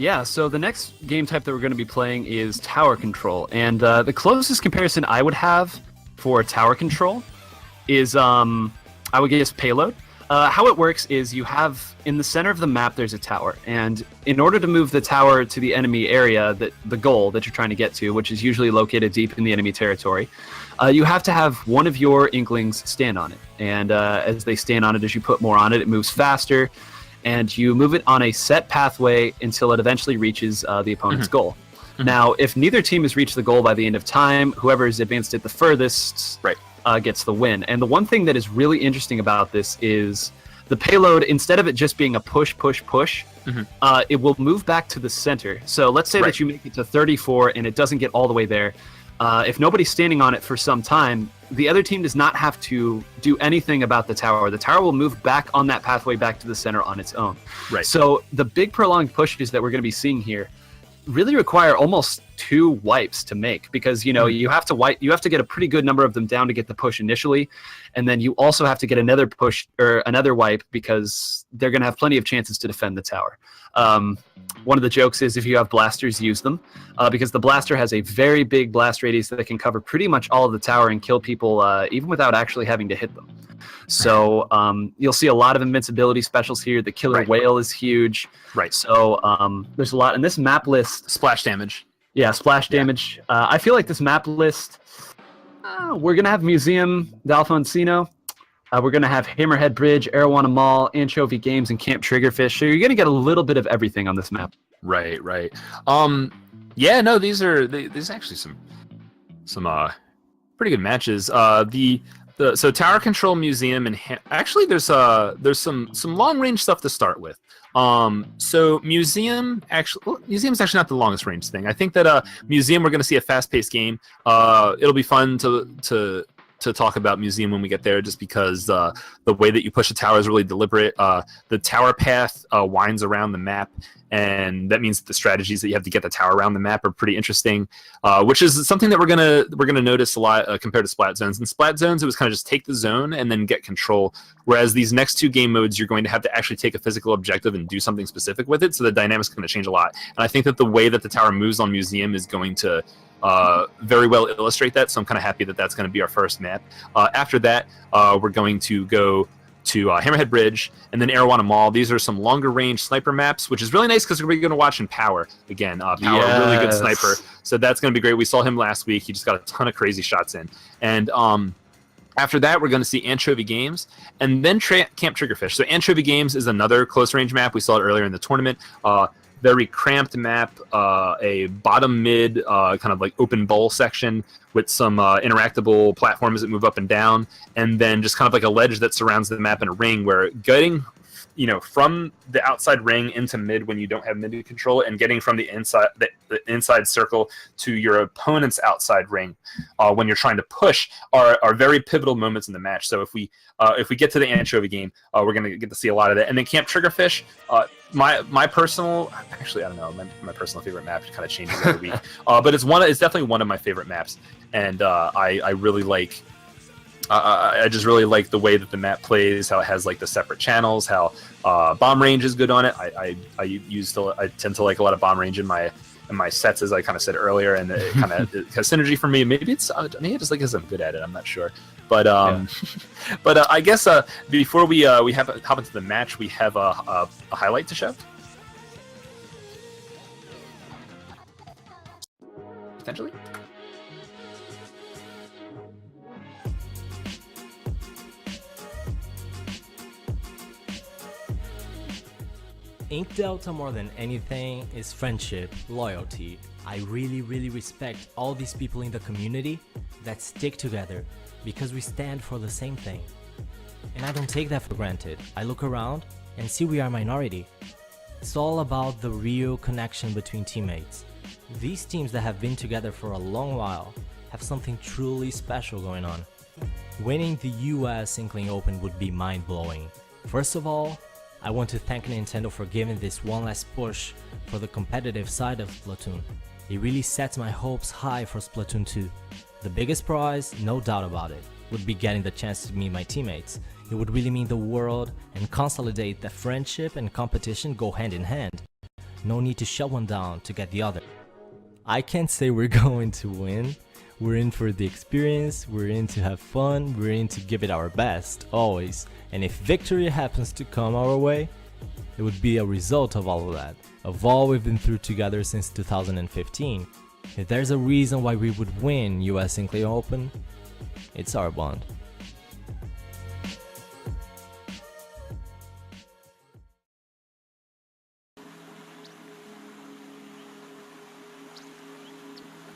Yeah, so the next game type that we're going to be playing is tower control, and the closest comparison I would have for tower control is, I would guess, payload. How it works is you have, in the center of the map, there's a tower, and in order to move the tower to the enemy area, the goal that you're trying to get to, which is usually located deep in the enemy territory, you have to have one of your Inklings stand on it, and as they stand on it, as you put more on it, it moves faster, and you move it on a set pathway until it eventually reaches the opponent's goal. Now, if neither team has reached the goal by the end of time, whoever has advanced it the furthest gets the win. And the one thing that is really interesting about this is the payload, instead of it just being a push, it will move back to the center. So let's say that you make it to 34 and it doesn't get all the way there. If nobody's standing on it for some time, the other team does not have to do anything about the tower. The tower will move back on that pathway back to the center on its own. So the big prolonged pushes that we're going to be seeing here really require almost 2 wipes to make, because you have to get a pretty good number of them down to get the push initially, and then you also have to get another push or another wipe because they're going to have plenty of chances to defend the tower. One of the jokes is if you have blasters, use them, because the blaster has a very big blast radius that can cover pretty much all of the tower and kill people even without actually having to hit them. So you'll see a lot of invincibility specials here. The killer whale is huge. So there's a lot in this map list. Splash damage. Yeah, splash damage. I feel like this map list, we're going to have Museum d'Alfonsino. We're going to have Hammerhead Bridge, Arowana Mall, Anchovy Games, and Camp Triggerfish. So you're going to get a little bit of everything on this map. Right. Yeah, no, these are actually some pretty good matches. So Tower Control, Museum, and actually there's some long range stuff to start with. So Museum's actually not the longest range thing. I think that Museum, we're going to see a fast paced game. It'll be fun to talk about Museum when we get there, just because the way that you push a tower is really deliberate. The tower path winds around the map, and that means the strategies that you have to get the tower around the map are pretty interesting, which is something that we're gonna notice a lot compared to Splat Zones. In Splat Zones, it was kind of just take the zone and then get control, whereas these next 2 game modes, you're going to have to actually take a physical objective and do something specific with it, so the dynamics are going to change a lot. And I think that the way that the tower moves on Museum is going to very well illustrate that, so I'm kind of happy that that's going to be our first map. After that, we're going to go to Hammerhead Bridge, and then Arowana Mall. These are some longer range sniper maps, which is really nice because we're going to watch in Power again. Power, really good sniper, so that's going to be great. We saw him last week. He just got a ton of crazy shots in. And after that, we're going to see Anchovy Games, and then Camp Triggerfish. So Anchovy Games is another close range map. We saw it earlier in the tournament. Very cramped map, a bottom mid kind of like open bowl section with some interactable platforms that move up and down, and then just kind of like a ledge that surrounds the map in a ring, where getting from the outside ring into mid when you don't have mid control, and getting from the inside circle to your opponent's outside ring when you're trying to push are very pivotal moments in the match. So if we get to the Anchovy game, we're going to get to see a lot of that. And then Camp Triggerfish, my personal, actually I don't know, my personal favorite map kind of changes every week, but it's definitely one of my favorite maps, and I really like. I just really like the way that the map plays, how it has like the separate channels, how bomb range is good on it. I tend to like a lot of bomb range in my sets, as I kind of said earlier, and it kind of has synergy for me. Maybe it's just like because I'm good at it. I'm not sure, but I guess before we hop into the match, we have a highlight to show. Potentially. Ink Delta, more than anything, is friendship, loyalty. I really respect all these people in the community that stick together because we stand for the same thing. And I don't take that for granted. I look around and see we are a minority. It's all about the real connection between teammates. These teams that have been together for a long while have something truly special going on. Winning the U.S. Inkling Open would be mind-blowing. First of all, I want to thank Nintendo for giving this one last push for the competitive side of Splatoon. It really sets my hopes high for Splatoon 2. The biggest prize, no doubt about it, would be getting the chance to meet my teammates. It would really mean the world and consolidate that friendship and competition go hand in hand. No need to shut one down to get the other. I can't say we're going to win. We're in for the experience, we're in to have fun, we're in to give it our best, always. And if victory happens to come our way, it would be a result of all of that, of all we've been through together since 2015. If there's a reason why we would win US Inkling Open, it's our bond.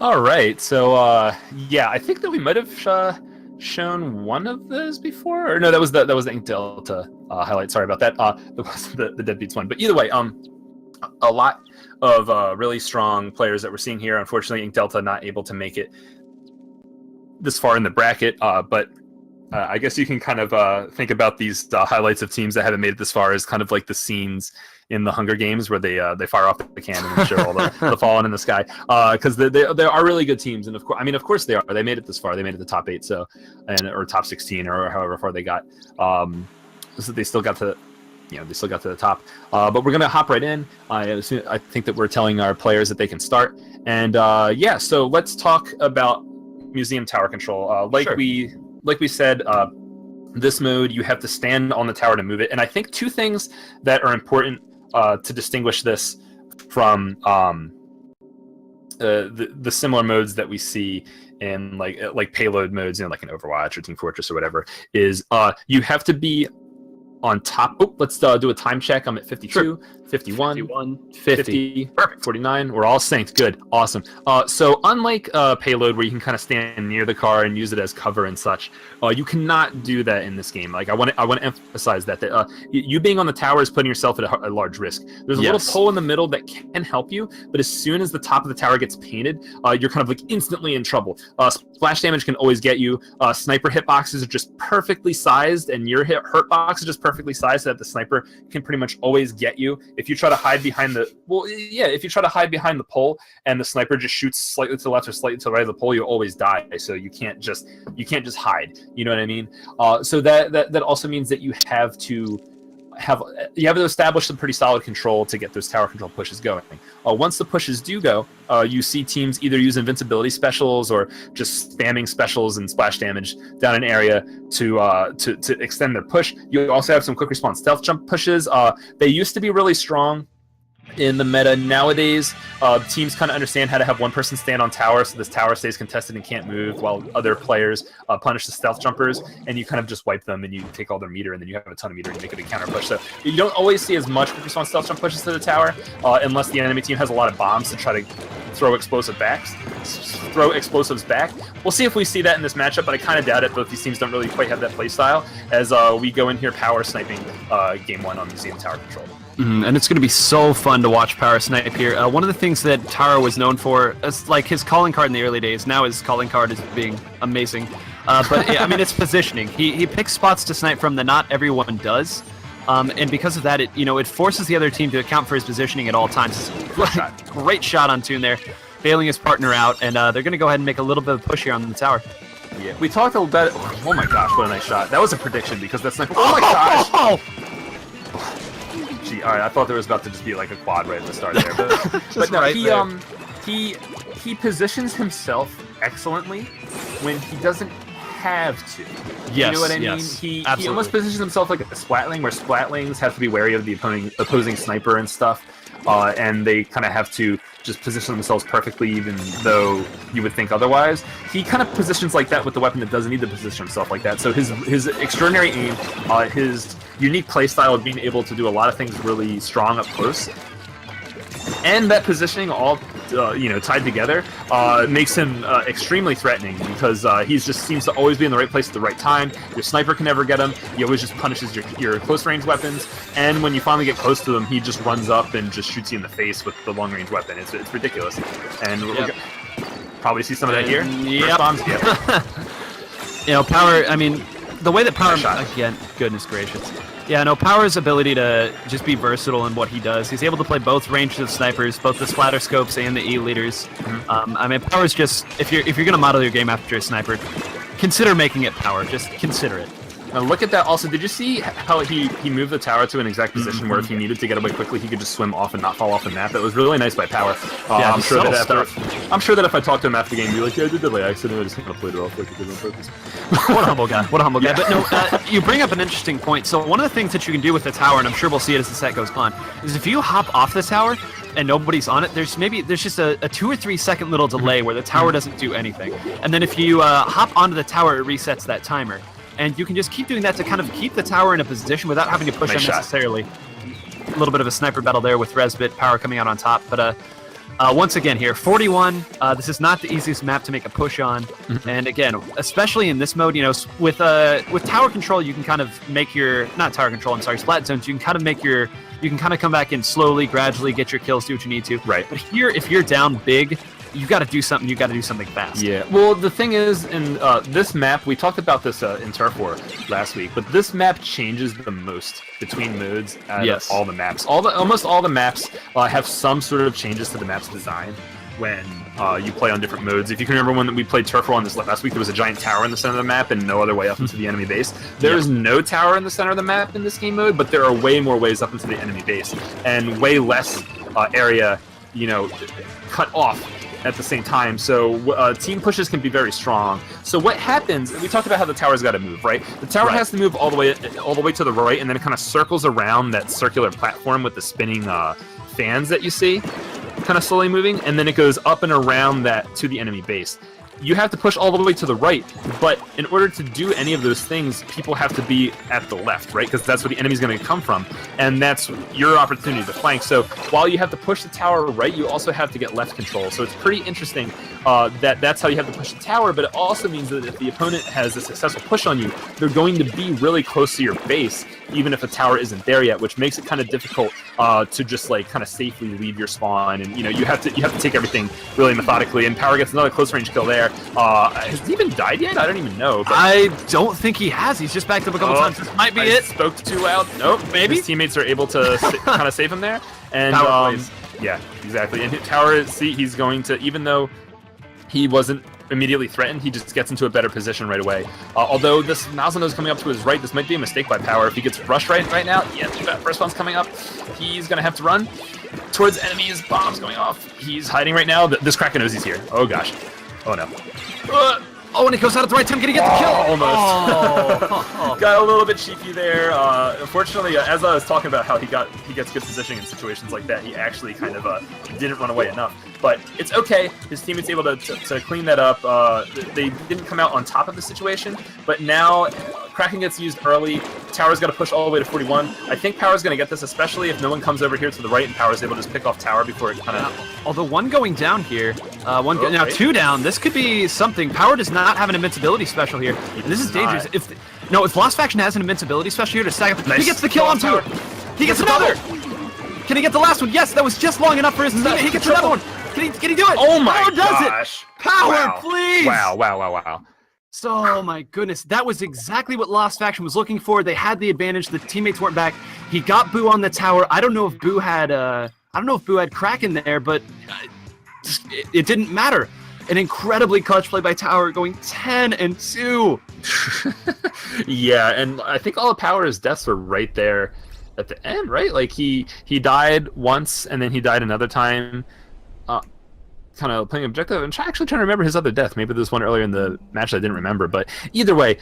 All right, so yeah, I think that we might have shown one of those before, or no, that was the Ink Delta highlight. Sorry about that. That was the Deadbeats one. But either way, a lot of really strong players that we're seeing here. Unfortunately, Ink Delta not able to make it this far in the bracket, but I guess you can kind of think about these highlights of teams that haven't made it this far as kind of like the scenes in the Hunger Games where they fire off the cannon and show all the falling in the sky, because they are really good teams, and of course they are. They made it this far. They made it the top 8, or top 16, or however far they got. So they still got to. They still got to the top, but we're gonna hop right in. I think that we're telling our players that they can start, and yeah. So let's talk about Museum Tower Control. Sure. Like we said, this mode you have to stand on the tower to move it, and I think two things that are important to distinguish this from the similar modes that we see in like payload modes, like in Overwatch or Team Fortress or whatever, is you have to be on top. Oh, let's do a time check. I'm at 52, sure. 51, 50, perfect. 49. We're all synced. Good, awesome. So unlike payload, where you can kind of stand near the car and use it as cover and such, you cannot do that in this game. Like I want to emphasize that you being on the tower is putting yourself at a large risk. There's a little pole in the middle that can help you, but as soon as the top of the tower gets painted, you're kind of like instantly in trouble. Splash damage can always get you. Sniper hitboxes are just perfectly sized, and your hurt box is just perfectly sized so that the sniper can pretty much always get you. If you try to hide behind if you try to hide behind the pole and the sniper just shoots slightly to the left or slightly to the right of the pole, you always die. So you can't just hide. You know what I mean? So that also means that you have to establish some pretty solid control to get those tower control pushes going. Once the pushes do go, you see teams either use invincibility specials or just spamming specials and splash damage down an area to extend their push. You also have some quick response stealth jump pushes. They used to be really strong in the meta. Nowadays, teams kind of understand how to have one person stand on tower, so this tower stays contested and can't move, while other players punish the stealth jumpers, and you kind of just wipe them, and you take all their meter, and then you have a ton of meter and you make it a counter push. So you don't always see as much quick response stealth jump pushes to the tower, unless the enemy team has a lot of bombs to try to throw explosives back. We'll see if we see that in this matchup, but I kind of doubt it. Both these teams don't really quite have that play style, as we go in here power sniping game 1 on Museum Tower Control. And it's going to be so fun to watch Power Snipe here. One of the things that Taro was known for, is like his calling card in the early days. Now his calling card is being amazing. But it's positioning. He picks spots to snipe from that not everyone does. And because of that, it forces the other team to account for his positioning at all times. Great shot on Toon there, bailing his partner out, and they're going to go ahead and make a little bit of push here on the tower. Yeah, we talked a little bit. Oh my gosh, what a nice shot! That was a prediction because that sniper. Oh my gosh! Gee, all right, I thought there was about to just be like a quad right at the start there, but no, he positions himself excellently when he doesn't have to. Yes, you know what I mean? Yes, He almost positions himself like a splatling, where splatlings have to be wary of the opposing sniper and stuff, and they kind of have to just position themselves perfectly, even though you would think otherwise. He kind of positions like that with the weapon that doesn't need to position himself like that. So his extraordinary aim, his unique playstyle of being able to do a lot of things really strong up close, and that positioning all tied together makes him extremely threatening, because he just seems to always be in the right place at the right time. Your sniper can never get him. He always just punishes your close range weapons, and when you finally get close to him, he just runs up and just shoots you in the face with the long range weapon. It's ridiculous, and we're probably see some of that here. Yep. Bombs, Power. The way that Power, again, goodness gracious. Yeah, no, Power's ability to just be versatile in what he does. He's able to play both ranges of snipers, both the splatter scopes and the E leaders. Power's just, if you're gonna model your game after a sniper, consider making it Power. Just consider it. Now look at that. Also, did you see how he moved the tower to an exact position where if he needed to get away quickly, he could just swim off and not fall off the map? That was really nice by Power. Yeah, I'm sure that if I talked to him after the game, he'd be like, yeah, I did that by accident. I just kind of played it off like I did on purpose. What a humble guy. What a humble guy. But no, you bring up an interesting point. So one of the things that you can do with the tower, and I'm sure we'll see it as the set goes on, is if you hop off the tower and nobody's on it, there's just a 2 or 3 second little delay where the tower doesn't do anything. And then if you hop onto the tower, it resets that timer. And you can just keep doing that to kind of keep the tower in a position without having to push unnecessarily. A little bit of a sniper battle there with Resbit, Power coming out on top. But once again here, 41. This is not the easiest map to make a push on. And again, especially in this mode, you know, with tower control, you can kind of make your, not tower control, I'm sorry, Splat Zones, you can kind of make your, you can kind of come back in slowly, gradually, get your kills, do what you need to. Right. But here, if you're down big, you got to do something. You got to do something fast. Yeah. Well, the thing is, in this map, we talked about this in Turf War last week, but this map changes the most between modes out of all the maps. Almost all the maps have some sort of changes to the map's design when you play on different modes. If you can remember when we played Turf War on this last week, there was a giant tower in the center of the map and no other way up into the enemy base. There is no tower in the center of the map in this game mode, but there are way more ways up into the enemy base and way less area, you know, cut off at the same time, so team pushes can be very strong. So what happens? We talked about how the tower's got to move, right? The tower has to move all the way to the right, and then it kind of circles around that circular platform with the spinning fans that you see, kind of slowly moving, and then it goes up and around that to the enemy base. You have to push all the way to the right, but in order to do any of those things, people have to be at the left, right? Because that's where the enemy's going to come from, and that's your opportunity to flank. So while you have to push the tower right, you also have to get left control. So it's pretty interesting that's how you have to push the tower, but it also means that if the opponent has a successful push on you, they're going to be really close to your base, even if a tower isn't there yet, which makes it kind of difficult to just like kind of safely leave your spawn. And you know, you have to take everything really methodically. And Power gets another close range kill there. Has he even died yet? I don't even know. But I don't think he has. He's just backed up a couple times. This might be it. Spoke too loud. Nope. Maybe his teammates are able to kind of save him there. And yeah, exactly. And Tower, see, he's going to, even though he wasn't immediately threatened, he just gets into a better position right away. Although this Malzano is coming up to his right, this might be a mistake by Power. If he gets rushed right now, yeah, that first one's coming up. He's going to have to run towards enemies. Bombs going off. He's hiding right now. This Kraken knows he's here. Oh, gosh. Oh, no. Oh, and it goes out at the right time. Can he get the kill? Almost. Got a little bit cheeky there. Unfortunately, as I was talking about how he gets good positioning in situations like that, he actually kind of didn't run away enough. But it's okay. His teammates able to clean that up. They didn't come out on top of the situation, but now Kraken gets used early. Tower's got to push all the way to 41. I think Power's going to get this, especially if no one comes over here to the right and Power's able to just pick off Tower before it kind of... Although one going down here, now 2 down, this could be something. Power does not have an invincibility special here. And this is dangerous. If Lost Faction has an invincibility special here to stack up, he gets the kill on Tower. He gets another! Can he get the last one? Yes, that was just long enough for his teammate. He gets another one. Can he do it? Oh my Power gosh. does it! Power, please! Wow. So, oh my goodness, that was exactly what Lost Faction was looking for. They had the advantage. The teammates weren't back. He got Boo on the tower. I don't know if Boo had Kraken there, but it didn't matter. An incredibly clutch play by Tower, going 10-2. Yeah, and I think all of Power's deaths were right there at the end, right? Like he died once, and then he died another time. Kind of playing objective. I'm actually trying to remember his other death. Maybe there was one earlier in the match that I didn't remember. But either way,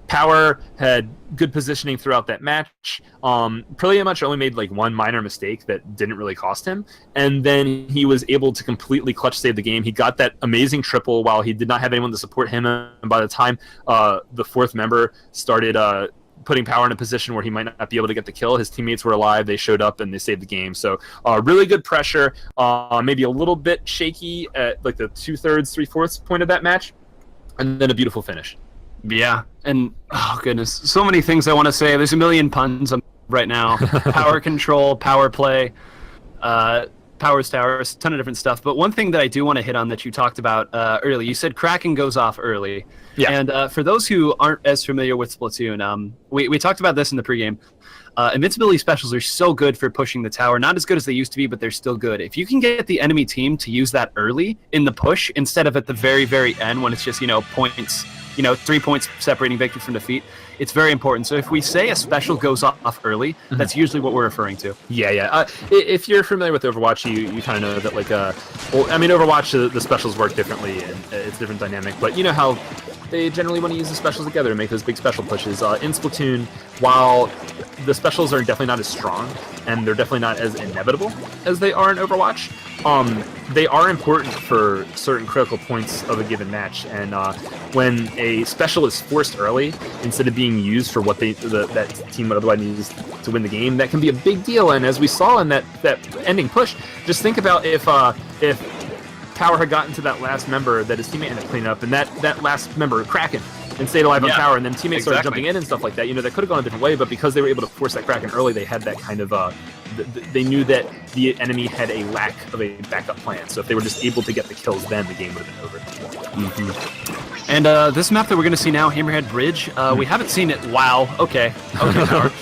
Power had good positioning throughout that match. Pretty much only made like one minor mistake that didn't really cost him. And then he was able to completely clutch save the game. He got that amazing triple while he did not have anyone to support him. And by the time the fourth member started putting Power in a position where he might not be able to get the kill, his teammates were alive, they showed up, and they saved the game. So really good pressure, maybe a little bit shaky at like the 2/3, 3/4 point of that match, and then a beautiful finish. Yeah, and oh goodness, so many things I want to say. There's a million puns right now. Power control, power play, Power's towers, a ton of different stuff. But one thing that I do want to hit on that you talked about early, you said Kraken goes off early. Yeah. And for those who aren't as familiar with Splatoon, we talked about this in the pregame. Invincibility specials are so good for pushing the tower. Not as good as they used to be, but they're still good. If you can get the enemy team to use that early in the push instead of at the very, very end when it's just, points, 3 points separating victory from defeat, it's very important. So if we say a special goes off early, that's usually what we're referring to. Yeah. If you're familiar with Overwatch, you kind of know that, like, Overwatch, the specials work differently, and it's a different dynamic. But you know how they generally want to use the specials together and make those big special pushes. In Splatoon, while the specials are definitely not as strong, and they're definitely not as inevitable as they are in Overwatch, they are important for certain critical points of a given match. And when a special is forced early, instead of being used for what that team would otherwise need to win the game, that can be a big deal. And as we saw in that ending push, just think about if Tower had gotten to that last member that his teammate ended up cleaning up, and that last member, Kraken, and stayed alive on Tower, and then teammates started jumping in and stuff like that. You know, that could have gone a different way, but because they were able to force that Kraken early, they had that kind of they knew that the enemy had a lack of a backup plan. So if they were just able to get the kills, then the game would have been over. And this map that we're going to see now, Hammerhead Bridge, we haven't seen it. Wow. Okay. Tower.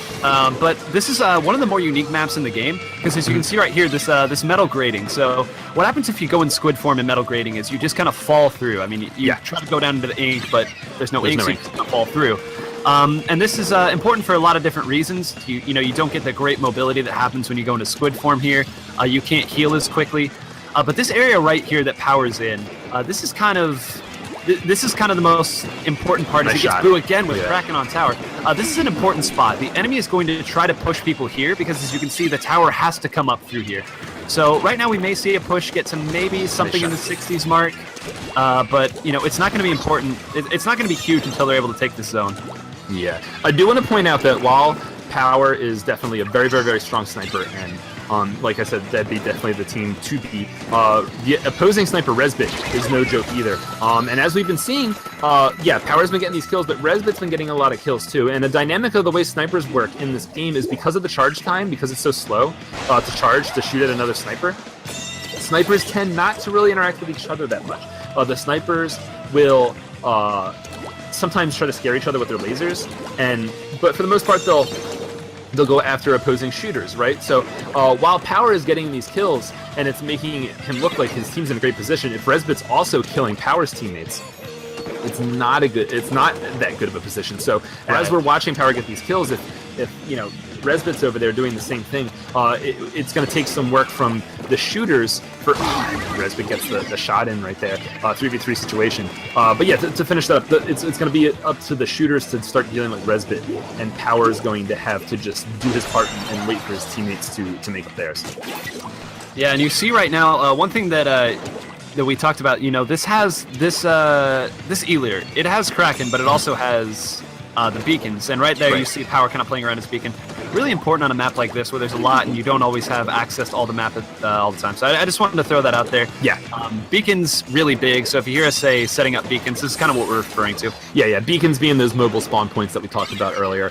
But this is one of the more unique maps in the game, because as you can see right here, this metal grating. So what happens if you go in squid form in metal grating is you just kind of fall through. I mean, you try to go down into the ink, but there's no ink, so you can fall through. And this is important for a lot of different reasons. You know, you don't get the great mobility that happens when you go into squid form here. You can't heal as quickly. But this area right here that Power's in, this is kind of the most important part. As he gets through again with Kraken on Tower. This is an important spot. The enemy is going to try to push people here because, as you can see, the Tower has to come up through here. So right now we may see a push get to maybe something in the 60s mark, but you know, it's not going to be important. It's not going to be huge until they're able to take this zone. Yeah, I do want to point out that while Power is definitely a very, very, very strong sniper, and like I said, Deadbeat definitely the team to beat. The opposing sniper Resbit is no joke either. And as we've been seeing, Power's been getting these kills, but Resbit's been getting a lot of kills too. And the dynamic of the way snipers work in this game is because of the charge time, because it's so slow to charge to shoot at another sniper. Snipers tend not to really interact with each other that much. The snipers will sometimes try to scare each other with their lasers, but for the most part they'll go after opposing shooters, right? So while Power is getting these kills and it's making him look like his team's in a great position, if Resbit's also killing Power's teammates, it's not that good of a position. So as we're watching Power get these kills, if you know, Resbit's over there doing the same thing, it's going to take some work from the shooters for... Resbit gets the shot in right there, 3v3 situation. But yeah, to finish that up, it's going to be up to the shooters to start dealing with Resbit, and Power is going to have to just do his part and wait for his teammates to make up theirs. Yeah, and you see right now, one thing that we talked about, you know, this has this Elir. It has Kraken, but it also has the beacons, and right there you see Power kind of playing around his beacon. Really important on a map like this where there's a lot and you don't always have access to all the map all the time. So I just wanted to throw that out there. Yeah. Beacons really big, so if you hear us say setting up beacons, this is kind of what we're referring to. Yeah. Beacons being those mobile spawn points that we talked about earlier.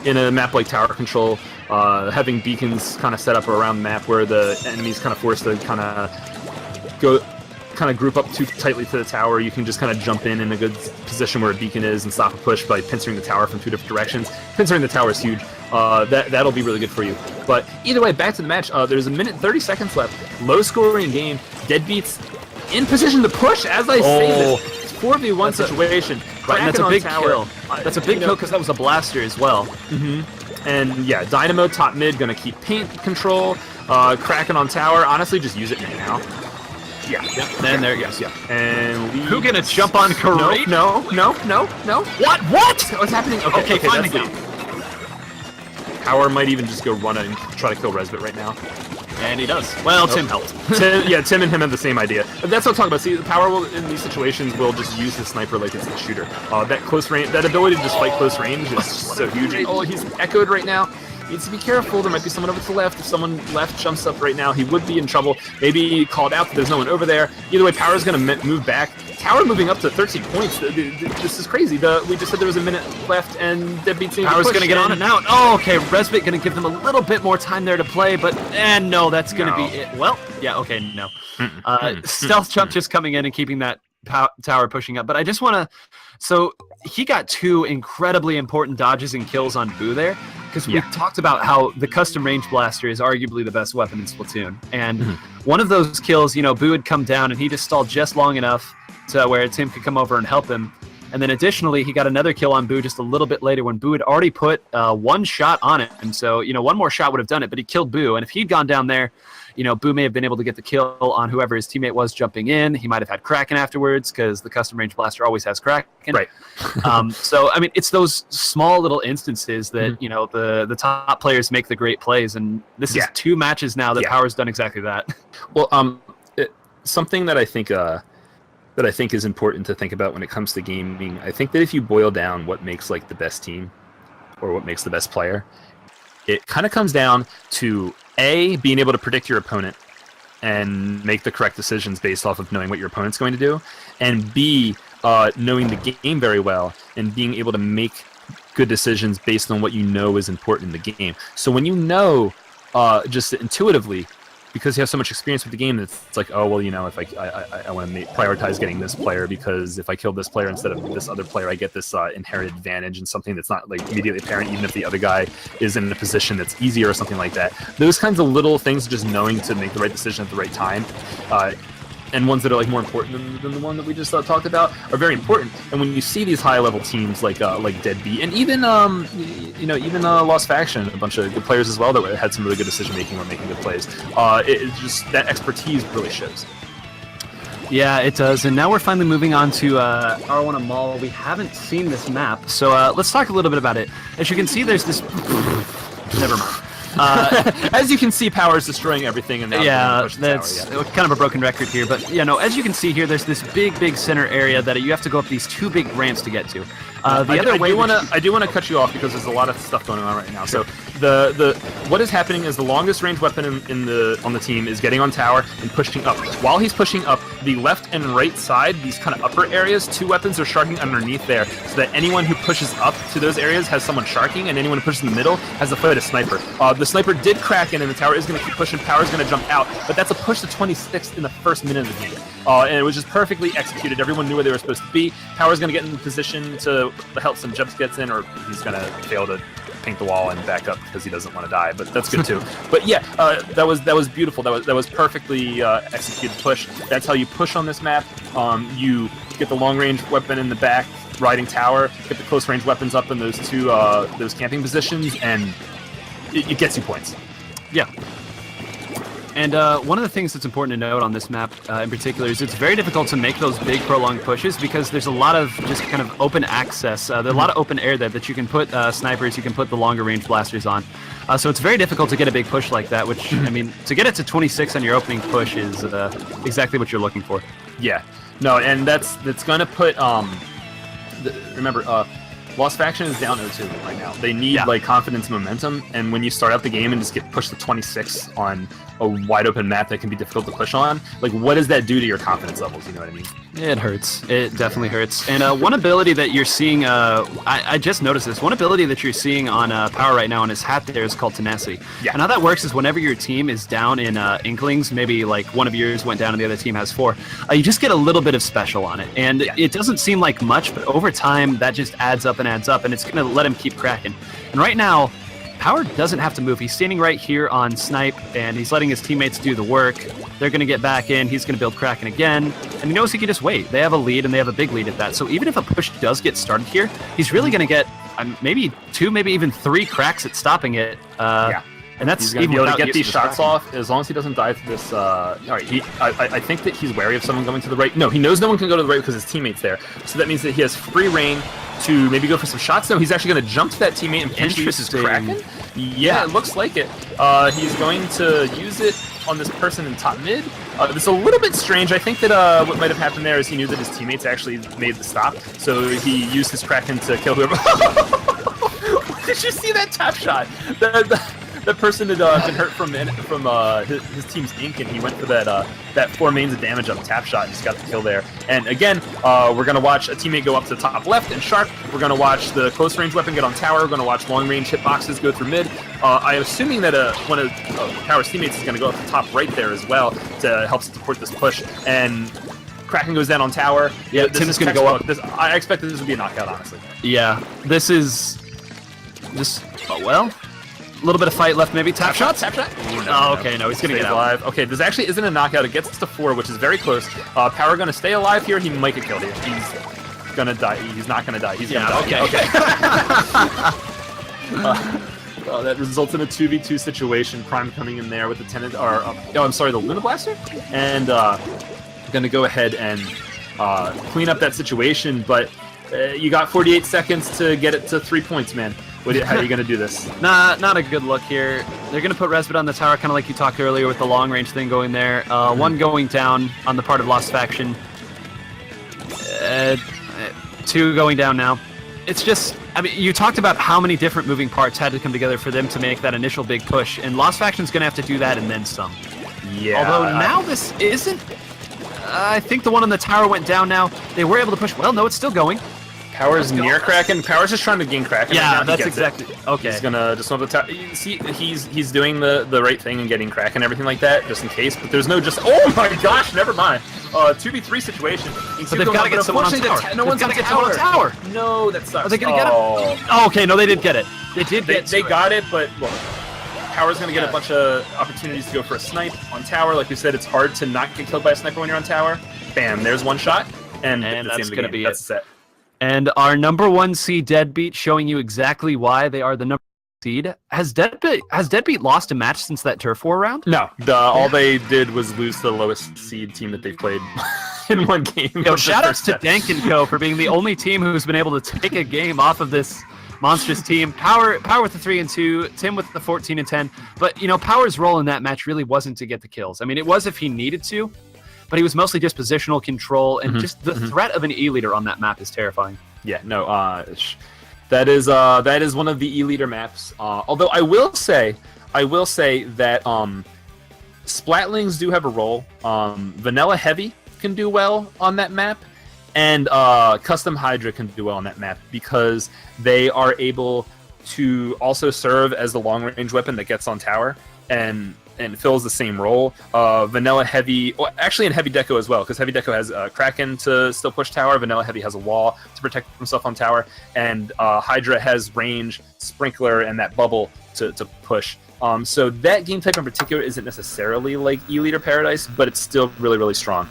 In a map like Tower Control, having beacons kind of set up around the map where the enemy's kind of forced to kind of group up too tightly to the tower, you can just kind of jump in a good position where a beacon is and stop a push by pincering the tower from two different directions. Pincering the tower is huge. That'll be really good for you. But either way, back to the match. There's a minute 30 seconds left. Low scoring game. Deadbeat's in position to push as I say this. It's 4v1 situation. Right, and that's a big kill. That's a big kill because that was a blaster as well. And yeah, Dynamo top mid gonna keep paint control. Kraken on tower. Honestly, just use it now. Yeah. And there it goes. Yeah. And who gonna jump on Karate? No. What? What's happening? Okay, find the game. Power might even just go run and try to kill Resbit right now. And he does. Well, Tim helped. Tim and him have the same idea. That's what I'm talking about. See, Power will, in these situations, will just use the sniper like it's the shooter. That close range, that ability to just fight close range is so huge. Oh, he's echoed right now. Needs to be careful. There might be someone over to the left. If someone left jumps up right now, he would be in trouble. Maybe called out that there's no one over there. Either way, Power's going to move back. Tower moving up to 13 points. This is crazy. We just said there was a minute left, and Deadbeat's Power's going to get on and out. Oh, okay. Resbit going to give them a little bit more time there to play, but no, that's going to be it. Well, yeah, okay, no. Stealth Jump just coming in and keeping that Tower pushing up. But I just want to... So he got two incredibly important dodges and kills on Boo there, because we talked about how the custom range blaster is arguably the best weapon in Splatoon. And one of those kills, you know, Boo had come down and he just stalled just long enough to where Tim could come over and help him. And then additionally, he got another kill on Boo just a little bit later when Boo had already put one shot on it. And so, one more shot would have done it, but he killed Boo. And if he'd gone down there, Boo may have been able to get the kill on whoever his teammate was jumping in. He might have had Kraken afterwards because the custom range blaster always has Kraken. Right. So, I mean, it's those small little instances that, the top players make the great plays. And this is 2 matches now that Power's done exactly that. Well, something that I think is important to think about when it comes to gaming, I think that if you boil down what makes like the best team or what makes the best player, it kind of comes down to A, being able to predict your opponent and make the correct decisions based off of knowing what your opponent's going to do, and B, knowing the game very well and being able to make good decisions based on what you know is important in the game. So when you know just intuitively, because you have so much experience with the game, it's like, oh, well, if I want to prioritize getting this player because if I kill this player instead of this other player, I get this inherent advantage and something that's not like immediately apparent, even if the other guy is in a position that's easier or something like that. Those kinds of little things, just knowing to make the right decision at the right time, and ones that are like more important than the one that we just talked about, are very important. And when you see these high-level teams like Deadbeat, and even even Lost Faction, a bunch of good players as well that had some really good decision making or making good plays, it's just that expertise really shows. Yeah, it does. And now we're finally moving on to R1 Mall. We haven't seen this map, so let's talk a little bit about it. As you can see, there's this. Never mind. As you can see, Power is destroying everything, and now that's kind of a broken record here. But as you can see here, there's this big center area that you have to go up these 2 big ramps to get to. I do want to cut you off because there's a lot of stuff going on right now. So what is happening is the longest range weapon on the team is getting on tower and pushing up. While he's pushing up, the left and right side, these kind of upper areas, 2 weapons are sharking underneath there, so that anyone who pushes up to those areas has someone sharking, and anyone who pushes in the middle has a fight a sniper. The sniper did crack in, and the tower is going to keep pushing. Power's going to jump out, but that's a push to 26 in the first minute of the game. And it was just perfectly executed. Everyone knew where they were supposed to be. Power's going to get in position to help some jumps gets in, or he's going to fail to paint the wall and back up because he doesn't want to die, but that's good too. But yeah, that was beautiful. That was perfectly executed push. That's how you push on this map. You get the long range weapon in the back, riding tower, get the close range weapons up in those those camping positions, and it gets you points. Yeah. And one of the things that's important to note on this map in particular is it's very difficult to make those big prolonged pushes because there's a lot of just kind of open access. There's a lot of open air there that you can put snipers, you can put the longer range blasters on. So it's very difficult to get a big push like that, which, I mean, to get it to 26 on your opening push is exactly what you're looking for. Yeah. No, and that's going to put... remember, Lost Faction is down 0-2 right now. They need like confidence and momentum, and when you start out the game and just get pushed to 26 on a wide open map that can be difficult to push on, like what does that do to your confidence levels? You know what I mean? It hurts. It definitely hurts. And one ability that you're seeing, I just noticed this, one ability that you're seeing on Power right now on his hat there is called Tenacity. Yeah. And how that works is whenever your team is down in Inklings, maybe like one of yours went down and the other team has 4, you just get a little bit of special on it. And it doesn't seem like much, but over time that just adds up, and it's going to let him keep cracking. And right now, Power doesn't have to move. He's standing right here on Snipe, and he's letting his teammates do the work. They're going to get back in. He's going to build Kraken again, and he knows he can just wait. They have a lead, and they have a big lead at that. So even if a push does get started here, he's really going to get maybe 2, maybe even 3 cracks at stopping it. And that's he's going to be able to get these shots off as long as he doesn't die to this. All right, I think that he's wary of someone going to the right. No, he knows no one can go to the right because his teammate's there. So that means that he has free reign to maybe go for some shots. No, he's actually going to jump to that teammate and potentially use his Kraken. Yeah, it looks like it. He's going to use it on this person in top mid. This is a little bit strange. I think that what might have happened there is he knew that his teammates actually made the stop, so he used his Kraken to kill whoever. Did you see that tap shot? That person had been hurt from his team's ink, and he went for that 4 mains of damage on a tap shot and just got the kill there. And again, we're going to watch a teammate go up to the top left and sharp. We're going to watch the close range weapon get on tower. We're going to watch long range hitboxes go through mid. I'm assuming that one of Power's teammates is going to go up to the top right there as well to help support this push. And Kraken goes down on tower. Yeah, Tim's going to go up. I expect that this would be a knockout, honestly. Yeah, this is just a little bit of fight left, maybe. Tap shot? Ooh, okay, no, he's going to get alive. Okay, this actually isn't a knockout. It gets us to 4, which is very close. Power going to stay alive here. He might get killed here. gonna die. He's not gonna die. He's Yeah, gonna die. okay. That results in a 2v2 situation. Prime coming in there with the the Luna Blaster, and gonna go ahead and clean up that situation. But you got 48 seconds to get it to 3 points, man. How are you gonna do this? Not a good look here. They're gonna put Resbit on the tower, kind of like you talked earlier with the long range thing going there. One going down on the part of Lost Faction. 2 going down now. It's just, I mean, you talked about how many different moving parts had to come together for them to make that initial big push, and Lost Faction's going to have to do that and then some. Yeah. Although now this isn't... I think the one on the tower went down now. They were able to push... Well, no, it's still going. Power's near Kraken. Power's just trying to gain Kraken. Yeah, right now. that's exactly... Okay. He's gonna just want to see. He's doing the right thing and getting Kraken and everything like that, just in case. But there's no just. Oh my gosh! Never mind. 2v3 situation. But they've got to get someone on tower. No one's on tower. No, that sucks. Are they gonna get it? Oh, okay. No, they did get it. They got it, but look, Power's gonna get a bunch of opportunities to go for a snipe on tower. Like we said, it's hard to not get killed by a sniper when you're on tower. Bam! There's one shot, and that's gonna be that's set. And our number 1 seed Deadbeat, showing you exactly why they are the number 1 seed. Has Deadbeat lost a match since that Turf War round? No. All they did was lose to the lowest seed team that they've played in one game. Yo, shoutouts to Dank & Co. for being the only team who's been able to take a game off of this monstrous team. Power with the 3-2, Tim with the 14-10. But, Power's role in that match really wasn't to get the kills. I mean, it was if he needed to. But he was mostly just positional control, and just the threat of an E-leader on that map is terrifying. Yeah, no, that is one of the E-leader maps. Although I will say that Splatlings do have a role. Vanilla Heavy can do well on that map, and Custom Hydra can do well on that map because they are able to also serve as the long-range weapon that gets on tower and fills the same role. Vanilla Heavy, well, actually in Heavy Deco as well, because Heavy Deco has Kraken to still push tower. Vanilla Heavy has a wall to protect himself on tower, and Hydra has range, Sprinkler, and that bubble to push. So that game type in particular isn't necessarily like E-Leader Paradise, but it's still really, really strong.